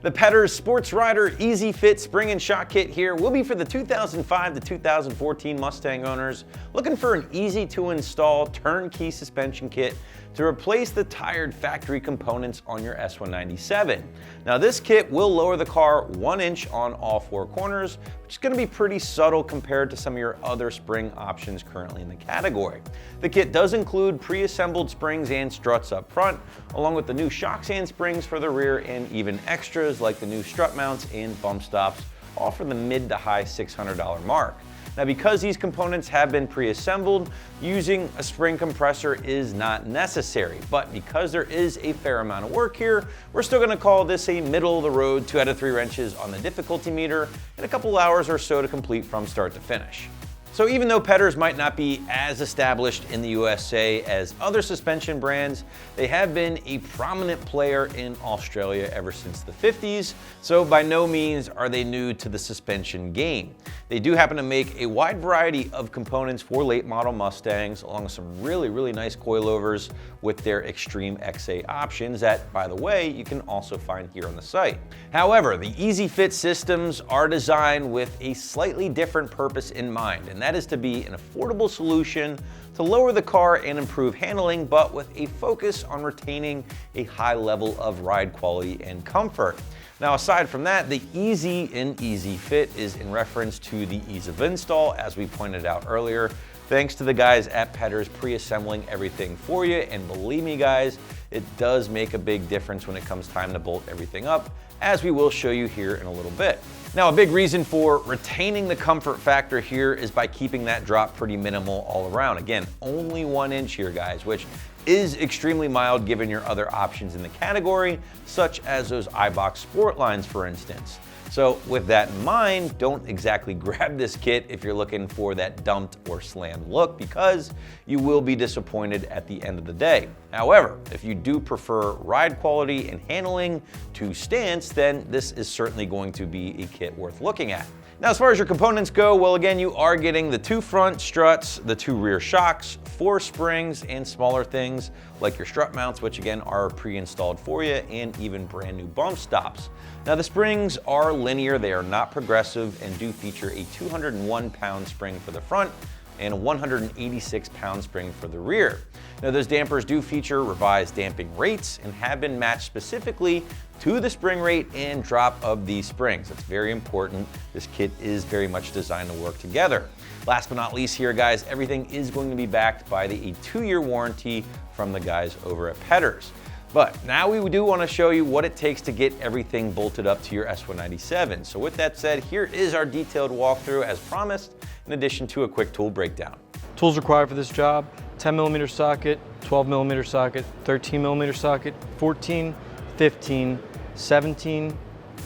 The Petters Sports Rider Easy Fit Spring and Shock Kit here will be for the 2005 to 2014 Mustang owners looking for an easy to install turnkey suspension kit to replace the tired factory components on your S197. Now this kit will lower the car 1 inch on all 4 corners, which is going to be pretty subtle compared to some of your other spring options currently in the category. The kit does include pre-assembled springs and struts up front, along with the new shocks and springs for the rear and even extras like the new strut mounts and bump stops, all for the mid to high $600 mark. Now because these components have been pre-assembled, using a spring compressor is not necessary, but because there is a fair amount of work here, we're still going to call this a middle of the road 2 out of 3 wrenches on the difficulty meter and a couple hours or so to complete from start to finish. So even though Petters might not be as established in the USA as other suspension brands, they have been a prominent player in Australia ever since the 50s, so by no means are they new to the suspension game. They do happen to make a wide variety of components for late model Mustangs, along with some really nice coilovers with their Extreme XA options that, by the way, you can also find here on the site. However, the Easy Fit systems are designed with a slightly different purpose in mind, and that is to be an affordable solution to lower the car and improve handling, but with a focus on retaining a high level of ride quality and comfort. Now, aside from that, the Easy and Easy Fit is in reference to the ease of install, as we pointed out earlier, thanks to the guys at Petters pre-assembling everything for you. And believe me guys, it does make a big difference when it comes time to bolt everything up, as we will show you here in a little bit. Now, a big reason for retaining the comfort factor here is by keeping that drop pretty minimal all around. Again, only 1 inch here, guys, which is extremely mild given your other options in the category, such as those iBox Sport lines, for instance. So with that in mind, don't exactly grab this kit if you're looking for that dumped or slammed look, because you will be disappointed at the end of the day. However, if you do prefer ride quality and handling to stance, then this is certainly going to be a kit worth looking at. Now, as far as your components go, well, again, you are getting the 2 front struts, the 2 rear shocks, 4 springs, and smaller things like your strut mounts, which again are pre-installed for you, and even brand new bump stops. Now, the springs are linear, they are not progressive, and do feature a 201-pound spring for the front and a 186-pound spring for the rear. Now, those dampers do feature revised damping rates and have been matched specifically to the spring rate and drop of these springs. That's very important. This kit is very much designed to work together. Last but not least here, guys, everything is going to be backed by a 2-year warranty from the guys over at Petters. But now we do want to show you what it takes to get everything bolted up to your S197. So with that said, here is our detailed walkthrough as promised, in addition to a quick tool breakdown. Tools required for this job: 10mm socket, 12mm socket, 13mm socket, 14, 15, 17,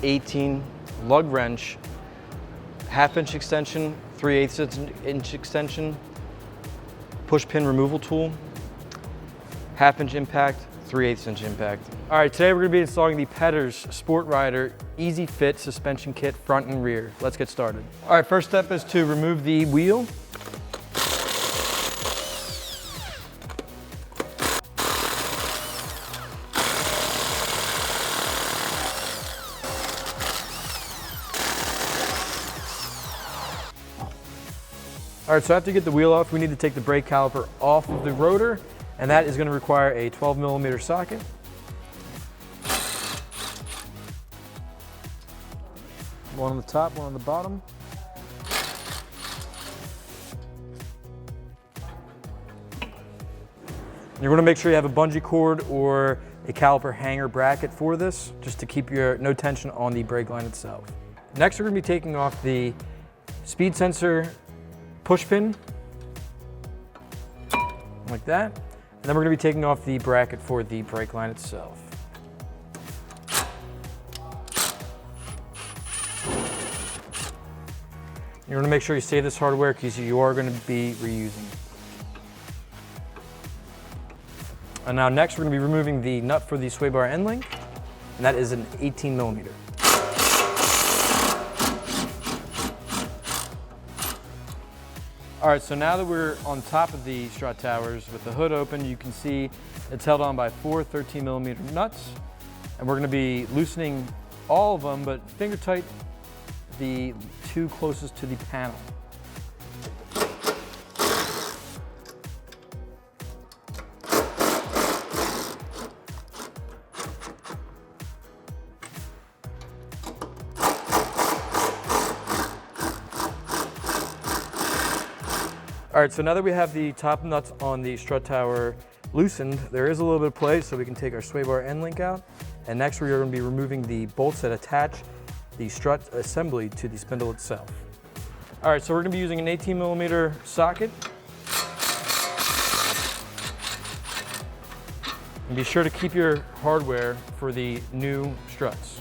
18, lug wrench, 1/2 inch extension, 3/8 inch extension, push pin removal tool, 1/2 inch impact, 3/8 inch impact. All right, today we're gonna be installing the Petters Sport Rider Easy Fit suspension kit front and rear. Let's get started. All right, first step is to remove the wheel. All right, so after you get the wheel off, we need to take the brake caliper off of the rotor, and that is going to require a 12mm socket. One on the top, one on the bottom. You're going to make sure you have a bungee cord or a caliper hanger bracket for this, just to keep your no tension on the brake line itself. Next, we're going to be taking off the speed sensor push pin, like that. And then we're going to be taking off the bracket for the brake line itself. You're going to make sure you save this hardware because you are going to be reusing it. And now next we're going to be removing the nut for the sway bar end link, and that is an 18mm. All right, so now that we're on top of the strut towers with the hood open, you can see it's held on by 4 13mm nuts, and we're going to be loosening all of them, but finger tight the two closest to the panel. All right, so now that we have the top nuts on the strut tower loosened, there is a little bit of play, so we can take our sway bar end link out. And next we are going to be removing the bolts that attach the strut assembly to the spindle itself. All right, so we're going to be using an 18mm socket. And be sure to keep your hardware for the new struts.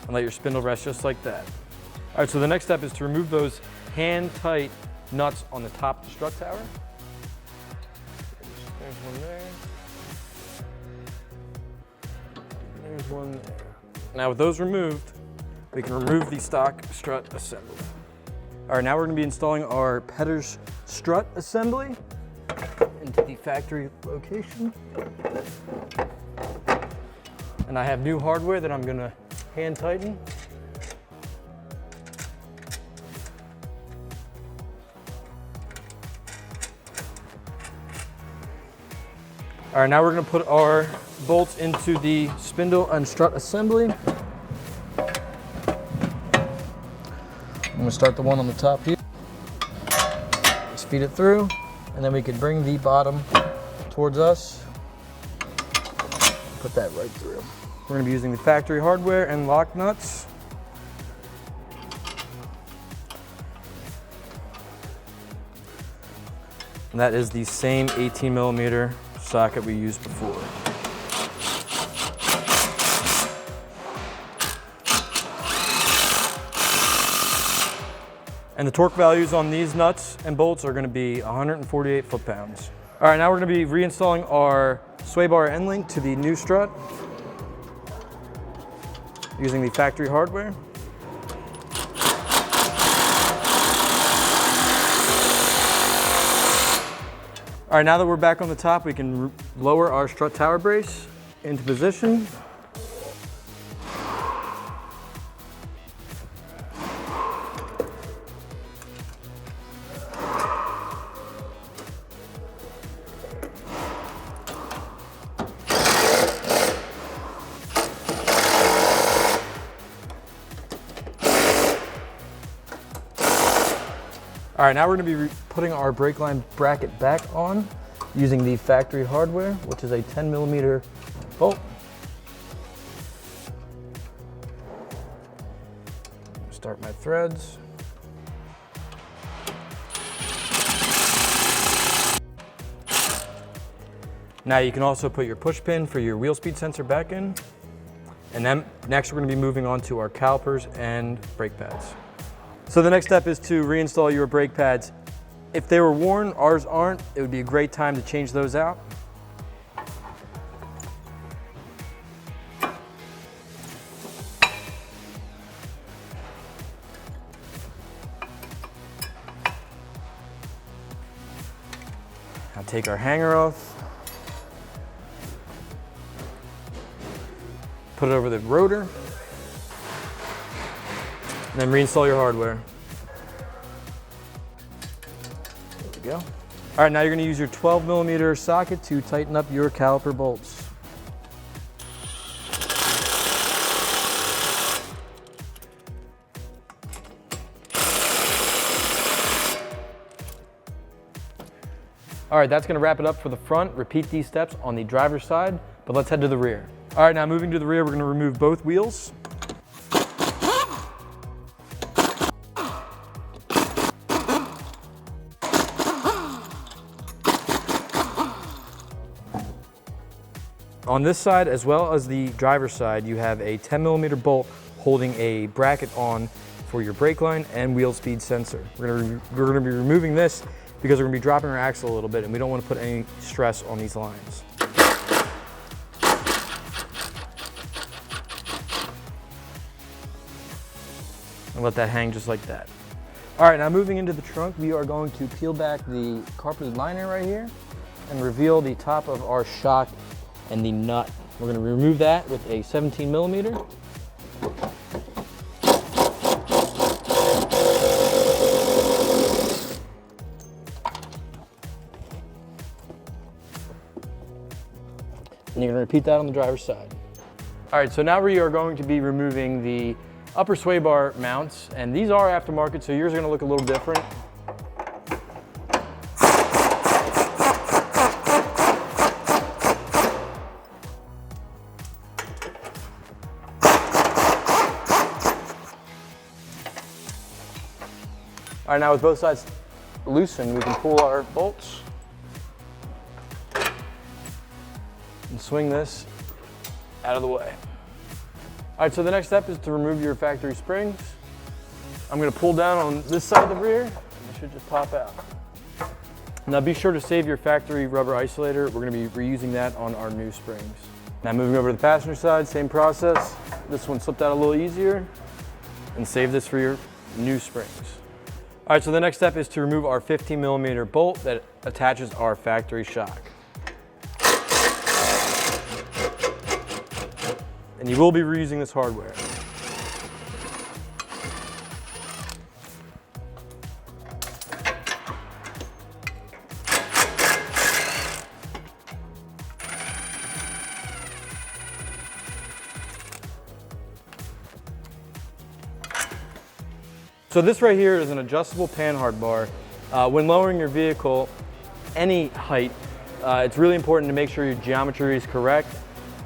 And let your spindle rest just like that. All right, so the next step is to remove those hand-tight nuts on the top of the strut tower. There's one there. There's one there. Now with those removed, we can remove the stock strut assembly. All right, now we're gonna be installing our Petters strut assembly into the factory location. And I have new hardware that I'm gonna hand tighten. All right, now we're gonna put our bolts into the spindle and strut assembly. I'm gonna start the one on the top here. Just feed it through, and then we can bring the bottom towards us. Put that right through. We're going to be using the factory hardware and lock nuts. And that is the same 18mm socket we used before. And the torque values on these nuts and bolts are going to be 148 foot-pounds. All right, now we're going to be reinstalling our sway bar end link to the new strut using the factory hardware. All right, now that we're back on the top, we can lower our strut tower brace into position. All right, now we're gonna be putting our brake line bracket back on using the factory hardware, which is a 10mm bolt. Start my threads. Now you can also put your push pin for your wheel speed sensor back in. And then next we're gonna be moving on to our calipers and brake pads. So the next step is to reinstall your brake pads. If they were worn, ours aren't, it would be a great time to change those out. Now take our hanger off. Put it over the rotor. And then reinstall your hardware. There we go. All right, now you're gonna use your 12mm socket to tighten up your caliper bolts. All right, that's gonna wrap it up for the front. Repeat these steps on the driver's side, but let's head to the rear. All right, now moving to the rear, we're gonna remove both wheels. On this side, as well as the driver's side, you have a 10mm bolt holding a bracket on for your brake line and wheel speed sensor. We're gonna be removing this because we're gonna be dropping our axle a little bit and we don't wanna put any stress on these lines. and let that hang just like that. All right, now moving into the trunk, we are going to peel back the carpeted liner right here and reveal the top of our shock and the nut. We're going to remove that with a 17 millimeter. And you're going to repeat that on the driver's side. All right, so now we are going to be removing the upper sway bar mounts, and these are aftermarket, so yours are going to look a little different. All right, now with both sides loosened, we can pull our bolts and swing this out of the way. All right, so the next step is to remove your factory springs. I'm gonna pull down on this side of the rear, and it should just pop out. Now be sure to save your factory rubber isolator. We're gonna be reusing that on our new springs. Now moving over to the passenger side, same process. This one slipped out a little easier, and save this for your new springs. All right, so the next step is to remove our 15 millimeter bolt that attaches our factory shock. And you will be reusing this hardware. So this right here is an adjustable panhard bar. When lowering your vehicle any height, it's really important to make sure your geometry is correct.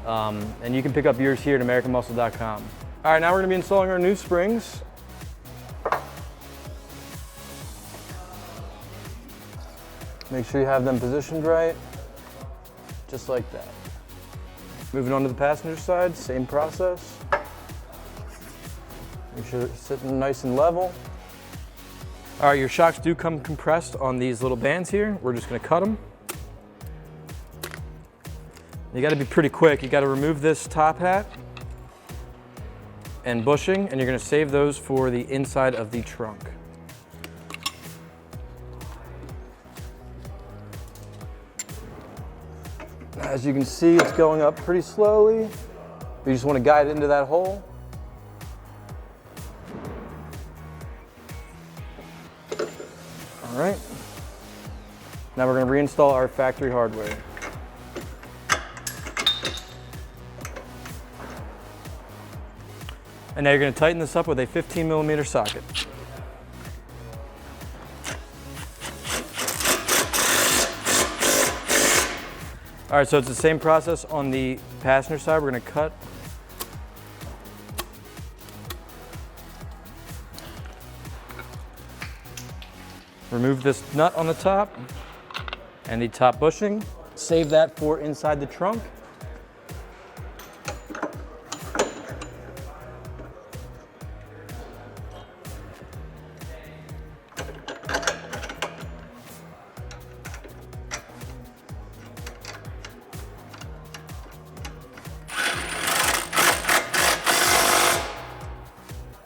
And you can pick up yours here at AmericanMuscle.com. All right, now we're gonna be installing our new springs. Make sure you have them positioned right, just like that. Moving on to the passenger side, same process. Make sure it's sitting nice and level. All right, your shocks do come compressed on these little bands here. We're just gonna cut them. You gotta be pretty quick. You gotta remove this top hat and bushing, and you're gonna save those for the inside of the trunk. As you can see, it's going up pretty slowly. You just wanna guide it into that hole. All right. Now we're gonna reinstall our factory hardware. And now you're going to tighten this up with a 15 millimeter socket. All right, so it's the same process on the passenger side. We're going to cut. Remove this nut on the top and the top bushing. Save that for inside the trunk.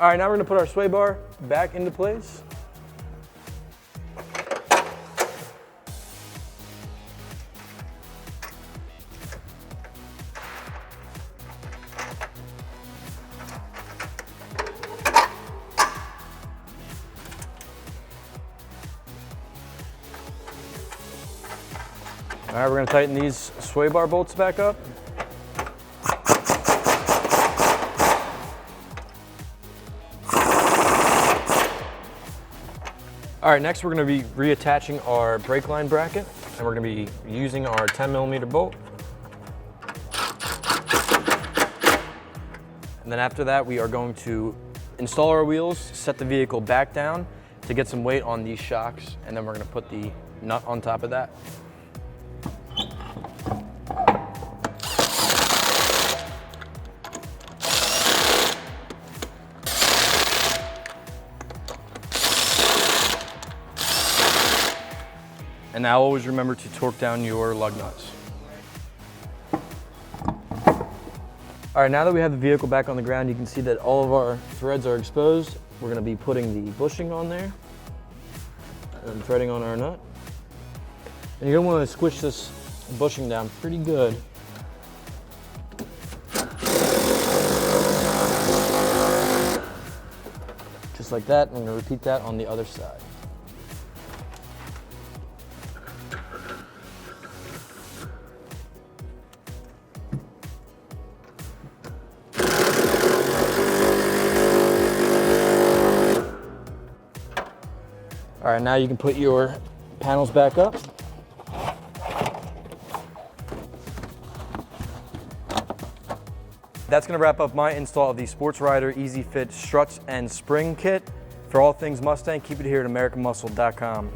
All right, now we're gonna put our sway bar back into place. All right, we're gonna tighten these sway bar bolts back up. All right, next we're gonna be reattaching our brake line bracket, and we're gonna be using our 10 millimeter bolt. And then after that, we are going to install our wheels, set the vehicle back down to get some weight on these shocks, and then we're gonna put the nut on top of that. And now always remember to torque down your lug nuts. All right, now that we have the vehicle back on the ground, you can see that all of our threads are exposed. we're gonna be putting the bushing on there and threading on our nut. And you're gonna wanna squish this bushing down pretty good. Just like that, and I'm gonna repeat that on the other side. All right, now you can put your panels back up. That's gonna wrap up my install of the Sports Rider Easy Fit struts and spring kit. For all things Mustang, keep it here at AmericanMuscle.com.